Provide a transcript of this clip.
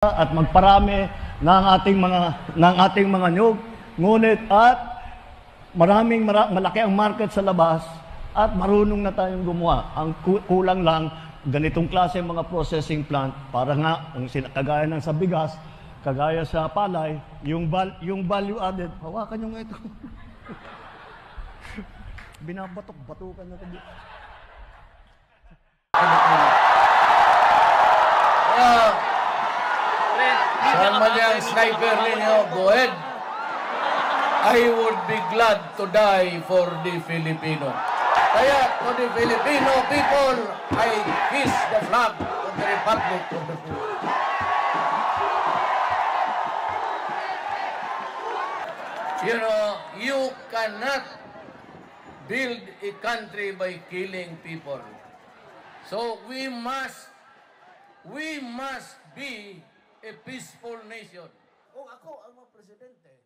at magparami ng ating mga niyog. Ngunit at malaki ang market sa labas at marunong na tayong gumawa. Ang kulang lang ganitong klase mga processing plant para nga ang kagaya ng sa bigas, kagaya sa palay, yung value added. Hawakan niyo nga ito. Binabatok-batukan na ito. Sama niyang sniper ninyo, go ahead. I would be glad to die for the Filipino. Kaya to the Filipino people, I kiss the flag of the Republic of the Philippines. You know, you cannot build a country by killing people. So we must be a peaceful nation. Kung ako ang mga presidente,